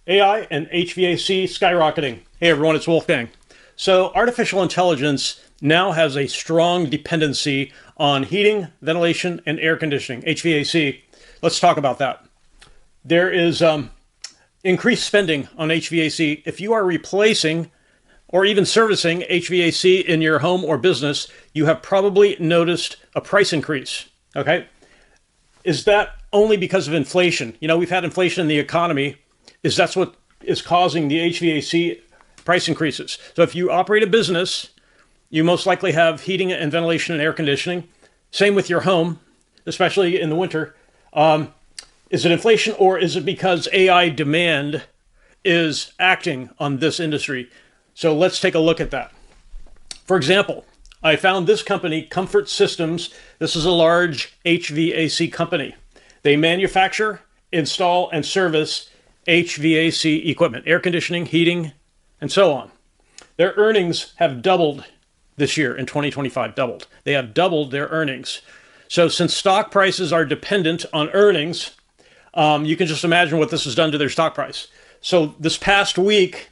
AI and HVAC skyrocketing. Hey everyone, it's Wolfgang. So artificial intelligence now has a strong dependency on heating, ventilation, and air conditioning, HVAC. Let's talk about that. There is increased spending on HVAC. If you are replacing or even servicing HVAC in your home or business, you have probably noticed a price increase, okay? Is that only because of inflation? You know, we've had inflation in the economy. That's what is causing the HVAC price increases. So if you operate a business, you most likely have heating and ventilation and air conditioning. Same with your home, especially in the winter. Is it inflation, or is it because AI demand is acting on this industry? So let's take a look at that. For example, I found this company, Comfort Systems. This is a large HVAC company. They manufacture, install, and service HVAC equipment, air conditioning, heating, and so on. Their earnings have doubled this year in 2025, doubled. They have doubled their earnings. So since stock prices are dependent on earnings, you can just imagine what this has done to their stock price. So this past week,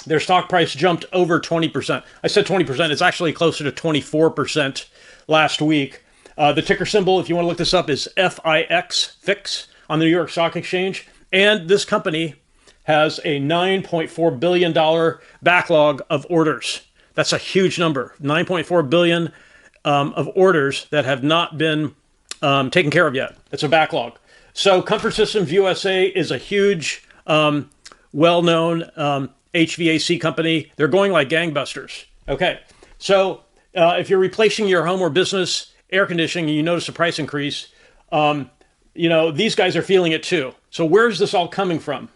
their stock price jumped over 20%. I said 20%, it's actually closer to 24% last week. The ticker symbol, if you want to look this up, is FIX on the New York Stock Exchange. And this company has a $9.4 billion backlog of orders. That's a huge number, $9.4 billion of orders that have not been taken care of yet. It's a backlog. So Comfort Systems USA is a huge, well-known HVAC company. They're going like gangbusters. Okay, so if you're replacing your home or business air conditioning and you notice a price increase, you know, these guys are feeling it too. So where's this all coming from?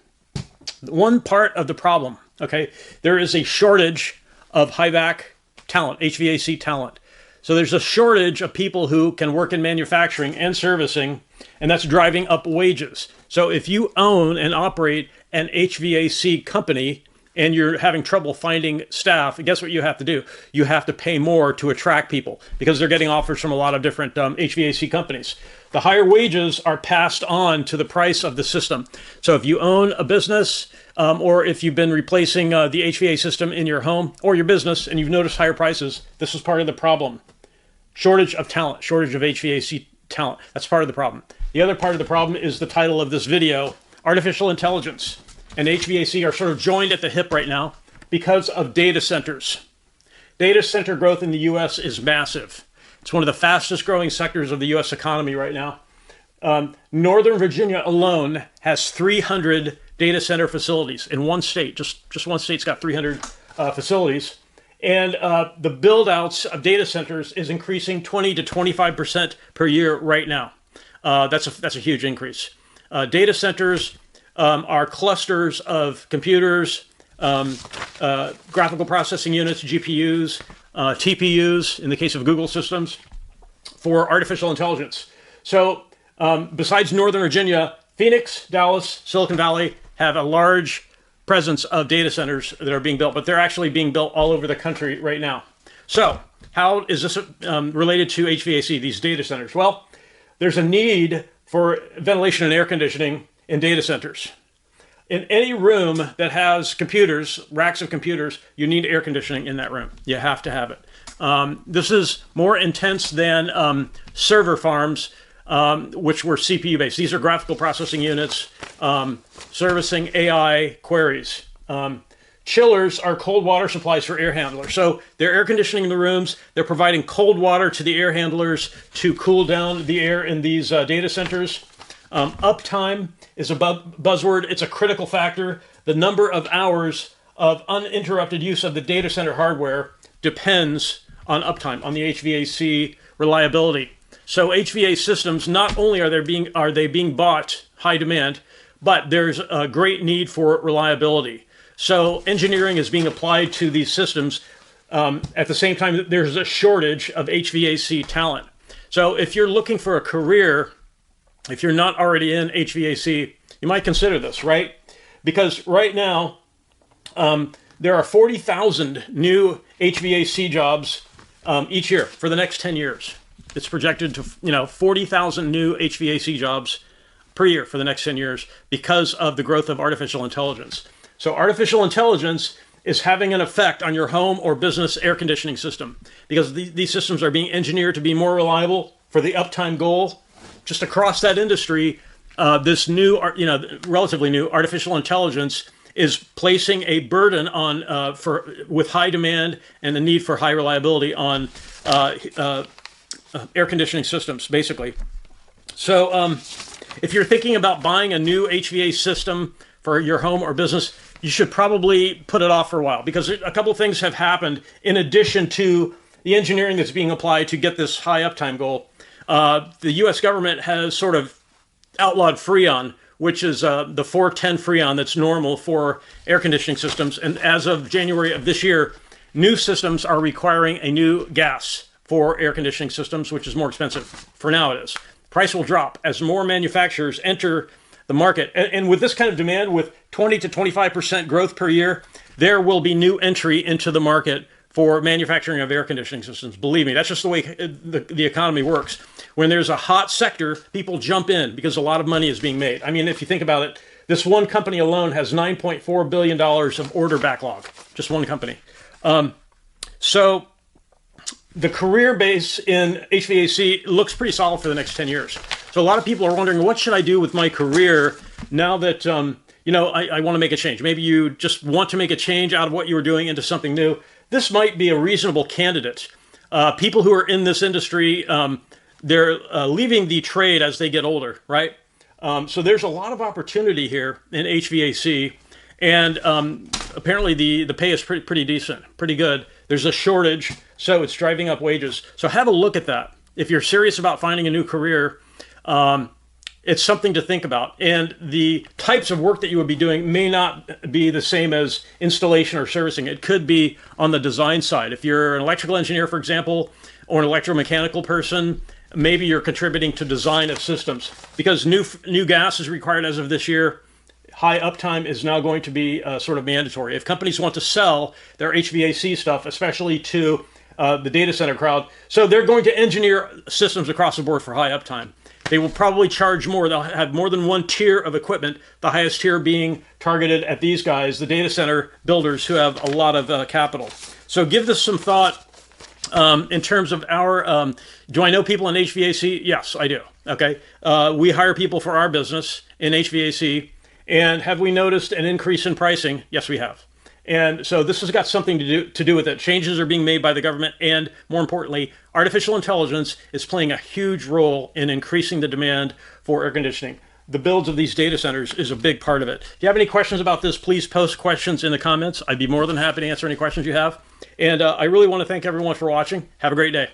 One part of the problem, okay, there is a shortage of HVAC talent, HVAC talent. So there's a shortage of people who can work in manufacturing and servicing, and that's driving up wages. So if you own and operate an HVAC company and you're having trouble finding staff, guess what you have to do? You have to pay more to attract people because they're getting offers from a lot of different HVAC companies. The higher wages are passed on to the price of the system. So if you own a business or if you've been replacing the HVAC system in your home or your business and you've noticed higher prices, this is part of the problem. Shortage of talent, shortage of HVAC talent. That's part of the problem. The other part of the problem is the title of this video, artificial intelligence. And HVAC are sort of joined at the hip right now because of data centers. Data center growth in the U.S. is massive. It's one of the fastest growing sectors of the U.S. economy right now. Northern Virginia alone has 300 data center facilities in one state. Just one state's got 300 facilities. And the build outs of data centers is increasing 20 to 25% per year right now. That's a huge increase. Data centers are clusters of computers, graphical processing units, GPUs, TPUs, in the case of Google systems, for artificial intelligence. So besides Northern Virginia, Phoenix, Dallas, Silicon Valley have a large presence of data centers that are being built, but they're actually being built all over the country right now. So how is this related to HVAC, these data centers? Well, there's a need for ventilation and air conditioning in data centers. In any room that has computers, racks of computers, you need air conditioning in that room. You have to have it. This is more intense than server farms, which were CPU-based. These are graphical processing units servicing AI queries. Chillers are cold water supplies for air handlers. So they're air conditioning the rooms. They're providing cold water to the air handlers to cool down the air in these data centers. Uptime is a buzzword. It's a critical factor. The number of hours of uninterrupted use of the data center hardware depends on uptime, on the HVAC reliability. So HVAC systems, not only are they being bought high demand, but there's a great need for reliability. So engineering is being applied to these systems. At the same time, there's a shortage of HVAC talent. So if you're looking for a career, if you're not already in HVAC, you might consider this, right? Because right now, there are 40,000 new HVAC jobs each year for the next 10 years. It's projected to, 40,000 new HVAC jobs per year for the next 10 years because of the growth of artificial intelligence. So artificial intelligence is having an effect on your home or business air conditioning system because these systems are being engineered to be more reliable for the uptime goal. Just across that industry, this new, relatively new artificial intelligence is placing a burden on with high demand and the need for high reliability on air conditioning systems, basically. So if you're thinking about buying a new HVAC system for your home or business, you should probably put it off for a while because a couple of things have happened in addition to the engineering that's being applied to get this high uptime goal. The U.S. government has sort of outlawed Freon, which is the 410 Freon that's normal for air conditioning systems. And as of January of this year, new systems are requiring a new gas for air conditioning systems, which is more expensive. For now it is. Price will drop as more manufacturers enter the market. And with this kind of demand, with 20 to 25% growth per year, there will be new entry into the market for manufacturing of air conditioning systems. Believe me, that's just the way the economy works. When there's a hot sector, people jump in because a lot of money is being made. I mean, if you think about it, this one company alone has $9.4 billion of order backlog, just one company. So the career base in HVAC looks pretty solid for the next 10 years. So a lot of people are wondering, what should I do with my career now that, I want to make a change? Maybe you just want to make a change out of what you were doing into something new. This might be a reasonable candidate. People who are in this industry, they're leaving the trade as they get older, right? So there's a lot of opportunity here in HVAC, and apparently the pay is pretty decent, pretty good. There's a shortage, so it's driving up wages. So have a look at that. If you're serious about finding a new career, it's something to think about. And the types of work that you would be doing may not be the same as installation or servicing. It could be on the design side. If you're an electrical engineer, for example, or an electromechanical person, maybe you're contributing to design of systems because new gas is required as of this year. High uptime is now going to be sort of mandatory. If companies want to sell their HVAC stuff, especially to the data center crowd, so they're going to engineer systems across the board for high uptime. They will probably charge more. They'll have more than one tier of equipment, the highest tier being targeted at these guys, the data center builders who have a lot of capital. So give this some thought. In terms of our, do I know people in HVAC? Yes, I do. Okay. We hire people for our business in HVAC. And have we noticed an increase in pricing? Yes, we have. And so this has got something to do with it. Changes are being made by the government. And more importantly, artificial intelligence is playing a huge role in increasing the demand for air conditioning. The builds of these data centers is a big part of it. If you have any questions about this, please post questions in the comments. I'd be more than happy to answer any questions you have. And I really want to thank everyone for watching. Have a great day.